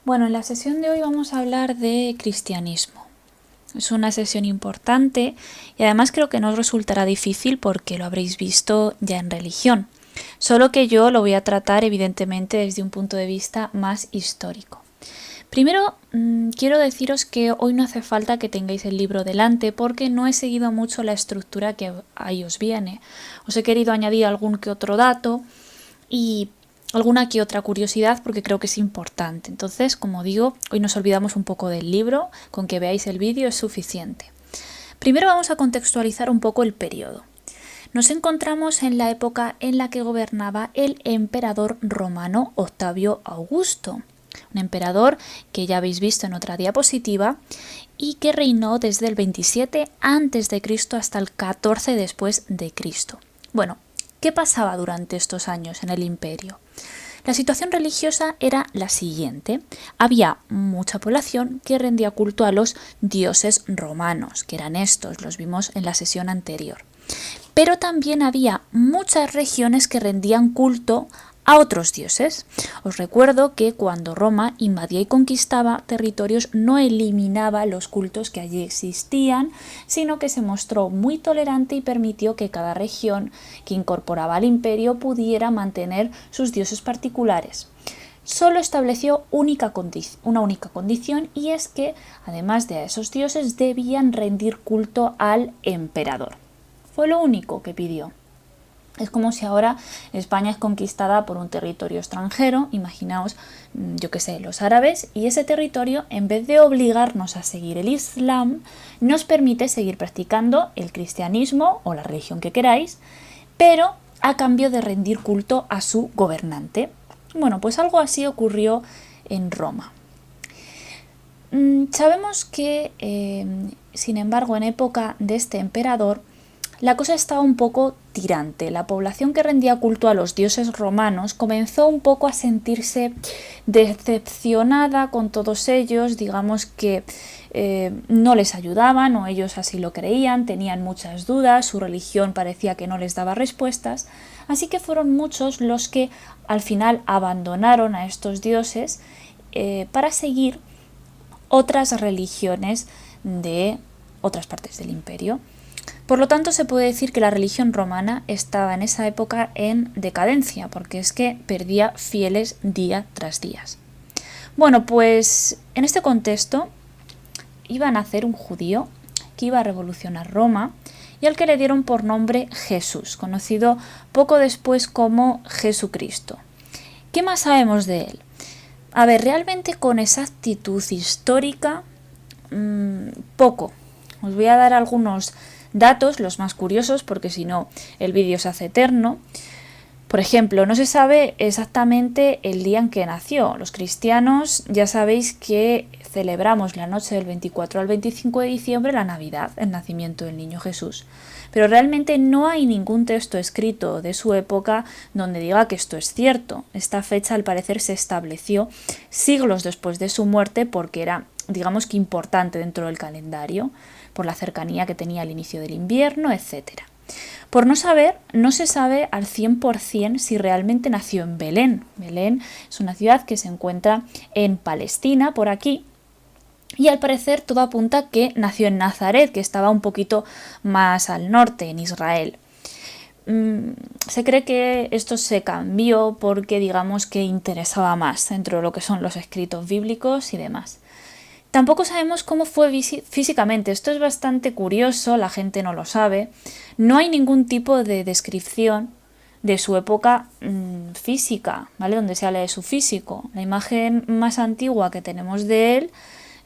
Bueno, en la sesión de hoy vamos a hablar de cristianismo. Es una sesión importante y además creo que no os resultará difícil porque lo habréis visto ya en religión. Solo que yo lo voy a tratar evidentemente desde un punto de vista más histórico. Primero, quiero deciros que hoy no hace falta que tengáis el libro delante porque no he seguido mucho la estructura que ahí os viene. Os he querido añadir algún que otro dato y alguna que otra curiosidad porque creo que es importante. Entonces, como digo, hoy nos olvidamos un poco del libro, con que veáis el vídeo es suficiente. Primero vamos a contextualizar un poco el periodo. Nos encontramos en la época en la que gobernaba el emperador romano Octavio Augusto, un emperador que ya habéis visto en otra diapositiva y que reinó desde el 27 a.C. hasta el 14 después de Cristo. Bueno, ¿qué pasaba durante estos años en el imperio? La situación religiosa era la siguiente. Había mucha población que rendía culto a los dioses romanos, que eran estos, los vimos en la sesión anterior. Pero también había muchas regiones que rendían culto a otros dioses. Os recuerdo que cuando Roma invadía y conquistaba territorios no eliminaba los cultos que allí existían, sino que se mostró muy tolerante y permitió que cada región que incorporaba al imperio pudiera mantener sus dioses particulares. Solo estableció una única condición, y es que, además de a esos dioses, debían rendir culto al emperador. Fue lo único que pidió. Es como si ahora España es conquistada por un territorio extranjero, imaginaos, yo qué sé, los árabes, y ese territorio, en vez de obligarnos a seguir el Islam, nos permite seguir practicando el cristianismo o la religión que queráis, pero a cambio de rendir culto a su gobernante. Bueno, pues algo así ocurrió en Roma. Sabemos que, sin embargo, en época de este emperador, la cosa estaba un poco tirante. La población que rendía culto a los dioses romanos comenzó un poco a sentirse decepcionada con todos ellos, digamos que no les ayudaban, o ellos así lo creían, tenían muchas dudas, su religión parecía que no les daba respuestas, así que fueron muchos los que al final abandonaron a estos dioses para seguir otras religiones de otras partes del imperio. Por lo tanto, se puede decir que la religión romana estaba en esa época en decadencia, porque es que perdía fieles día tras día. Bueno, pues en este contexto iba a nacer un judío que iba a revolucionar Roma y al que le dieron por nombre Jesús, conocido poco después como Jesucristo. ¿Qué más sabemos de él? A ver, realmente con exactitud histórica, poco. Os voy a dar algunos datos, los más curiosos, porque si no el vídeo se hace eterno. Por ejemplo, no se sabe exactamente el día en que nació. Los cristianos ya sabéis que celebramos la noche del 24 al 25 de diciembre la Navidad, el nacimiento del niño Jesús. Pero realmente no hay ningún texto escrito de su época donde diga que esto es cierto. Esta fecha al parecer se estableció siglos después de su muerte porque era, digamos que importante dentro del calendario, por la cercanía que tenía al inicio del invierno, etc. Por no se sabe al 100% si realmente nació en Belén. Belén es una ciudad que se encuentra en Palestina, por aquí, y al parecer todo apunta que nació en Nazaret, que estaba un poquito más al norte, en Israel. Se cree que esto se cambió porque, digamos, que interesaba más dentro de lo que son los escritos bíblicos y demás. Tampoco sabemos cómo fue físicamente. Esto es bastante curioso, la gente no lo sabe. No hay ningún tipo de descripción de su época física, ¿vale? Donde se habla de su físico. La imagen más antigua que tenemos de él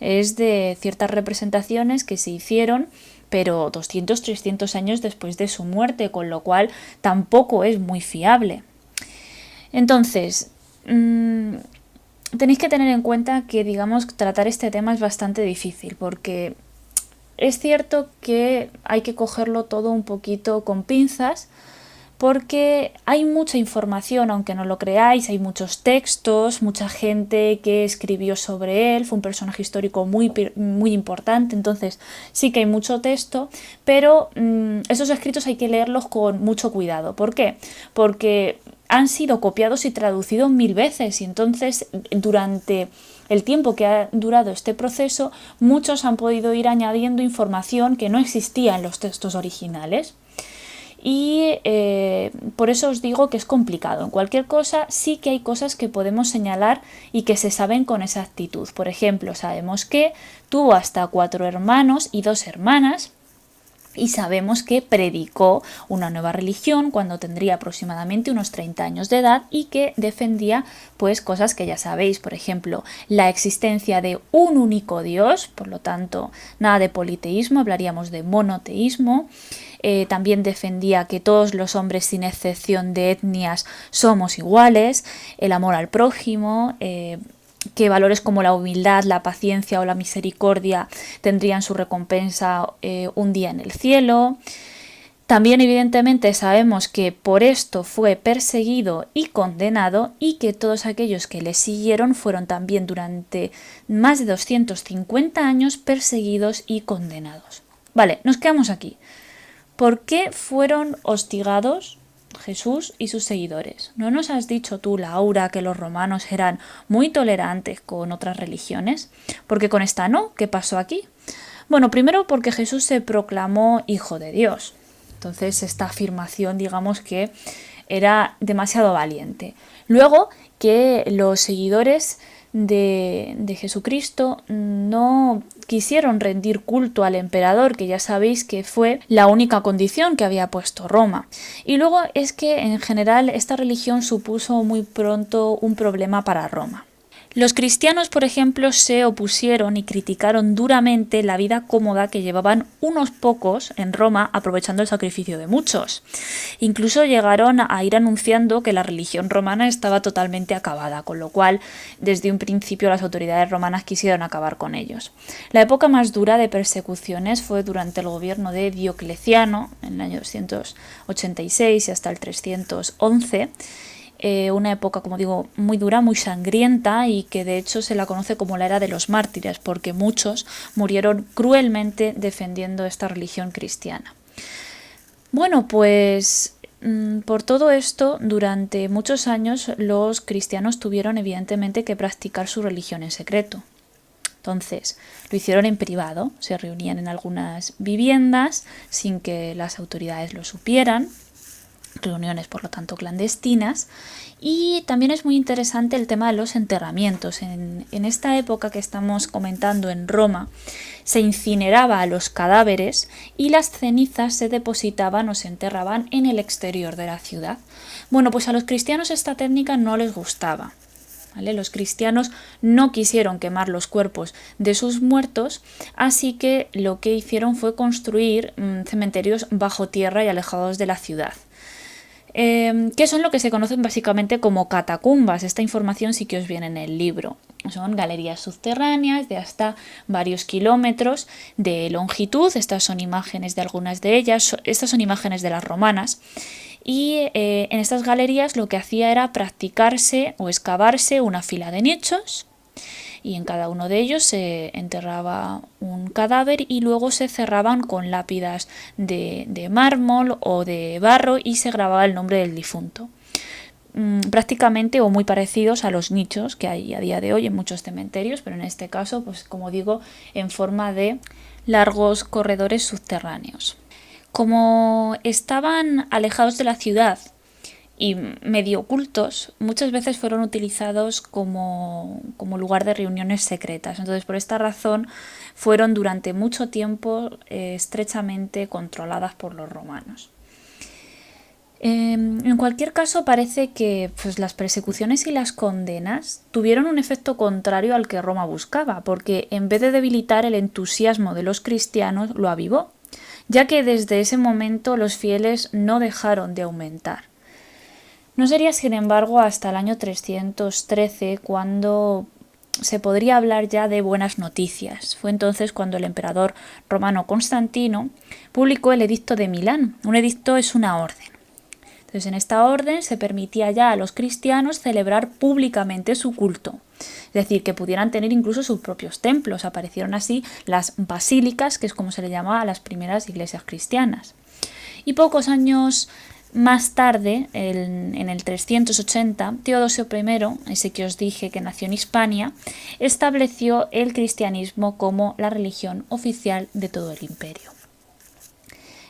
es de ciertas representaciones que se hicieron, pero 200, 300 años después de su muerte, con lo cual tampoco es muy fiable. Entonces, tenéis que tener en cuenta que, digamos, tratar este tema es bastante difícil, porque es cierto que hay que cogerlo todo un poquito con pinzas, porque hay mucha información, aunque no lo creáis, hay muchos textos, mucha gente que escribió sobre él, fue un personaje histórico muy importante, entonces sí que hay mucho texto, pero esos escritos hay que leerlos con mucho cuidado. ¿Por qué? Porque han sido copiados y traducidos 1000 veces, y entonces durante el tiempo que ha durado este proceso, muchos han podido ir añadiendo información que no existía en los textos originales. Y por eso os digo que es complicado. En cualquier cosa sí que hay cosas que podemos señalar y que se saben con exactitud. Por ejemplo, sabemos que tuvo hasta 4 hermanos y 2 hermanas, y sabemos que predicó una nueva religión cuando tendría aproximadamente unos 30 años de edad y que defendía pues cosas que ya sabéis, por ejemplo, la existencia de un único Dios, por lo tanto, nada de politeísmo, hablaríamos de monoteísmo. También defendía que todos los hombres, sin excepción de etnias, somos iguales, el amor al prójimo, que valores como la humildad, la paciencia o la misericordia tendrían su recompensa un día en el cielo. También evidentemente sabemos que por esto fue perseguido y condenado, y que todos aquellos que le siguieron fueron también durante más de 250 años perseguidos y condenados. Vale, nos quedamos aquí. ¿Por qué fueron hostigados Jesús y sus seguidores? ¿No nos has dicho tú, Laura, que los romanos eran muy tolerantes con otras religiones? Porque con esta no, ¿qué pasó aquí? Bueno, primero porque Jesús se proclamó hijo de Dios. Entonces esta afirmación, digamos que era demasiado valiente. Luego que los seguidores de Jesucristo no quisieron rendir culto al emperador, que ya sabéis que fue la única condición que había puesto Roma. Y luego es que en general esta religión supuso muy pronto un problema para Roma. Los cristianos, por ejemplo, se opusieron y criticaron duramente la vida cómoda que llevaban unos pocos en Roma, aprovechando el sacrificio de muchos. Incluso llegaron a ir anunciando que la religión romana estaba totalmente acabada, con lo cual desde un principio las autoridades romanas quisieron acabar con ellos. La época más dura de persecuciones fue durante el gobierno de Diocleciano, en el año 286 y hasta el 311, una época, como digo, muy dura, muy sangrienta, y que de hecho se la conoce como la era de los mártires, porque muchos murieron cruelmente defendiendo esta religión cristiana. Bueno, pues por todo esto, durante muchos años los cristianos tuvieron evidentemente que practicar su religión en secreto. Entonces, lo hicieron en privado, se reunían en algunas viviendas sin que las autoridades lo supieran, reuniones por lo tanto clandestinas. Y también es muy interesante el tema de los enterramientos. En esta época que estamos comentando en Roma, se incineraba a los cadáveres y las cenizas se depositaban o se enterraban en el exterior de la ciudad. Bueno, pues a los cristianos esta técnica no les gustaba, ¿vale? Los cristianos no quisieron quemar los cuerpos de sus muertos, así que lo que hicieron fue construir cementerios bajo tierra y alejados de la ciudad, que son lo que se conocen básicamente como catacumbas. Esta información sí que os viene en el libro. Son galerías subterráneas de hasta varios kilómetros de longitud. Estas son imágenes de algunas de ellas. Estas son imágenes de las romanas. Y en estas galerías lo que hacía era practicarse o excavarse una fila de nichos, y en cada uno de ellos se enterraba un cadáver y luego se cerraban con lápidas de mármol o de barro y se grababa el nombre del difunto. Prácticamente o muy parecidos a los nichos que hay a día de hoy en muchos cementerios, pero en este caso, pues como digo, en forma de largos corredores subterráneos. Como estaban alejados de la ciudad y medio ocultos, muchas veces fueron utilizados como lugar de reuniones secretas. Entonces, por esta razón, fueron durante mucho tiempo estrechamente controladas por los romanos. En cualquier caso, parece que pues, las persecuciones y las condenas tuvieron un efecto contrario al que Roma buscaba, porque en vez de debilitar el entusiasmo de los cristianos, lo avivó, ya que desde ese momento los fieles no dejaron de aumentar. No sería, sin embargo, hasta el año 313 cuando se podría hablar ya de buenas noticias. Fue entonces cuando el emperador romano Constantino publicó el Edicto de Milán. Un edicto es una orden. Entonces, en esta orden se permitía ya a los cristianos celebrar públicamente su culto. Es decir, que pudieran tener incluso sus propios templos. Aparecieron así las basílicas, que es como se le llamaba a las primeras iglesias cristianas. Y pocos años Más tarde, en el 380, Teodosio I, ese que os dije que nació en Hispania, estableció el cristianismo como la religión oficial de todo el imperio.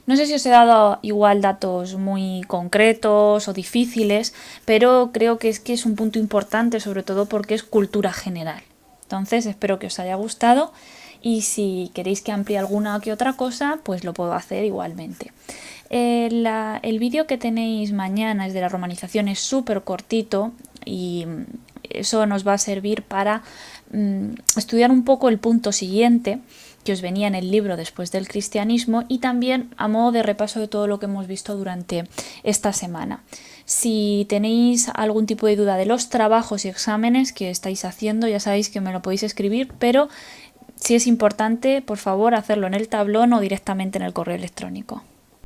No sé si os he dado igual datos muy concretos o difíciles, pero creo que es un punto importante, sobre todo porque es cultura general. Entonces espero que os haya gustado y si queréis que amplíe alguna que otra cosa, pues lo puedo hacer igualmente. El vídeo que tenéis mañana es de la romanización, es súper cortito y eso nos va a servir para estudiar un poco el punto siguiente que os venía en el libro después del cristianismo y también a modo de repaso de todo lo que hemos visto durante esta semana. Si tenéis algún tipo de duda de los trabajos y exámenes que estáis haciendo, ya sabéis que me lo podéis escribir, pero si es importante, por favor, hacerlo en el tablón o directamente en el correo electrónico.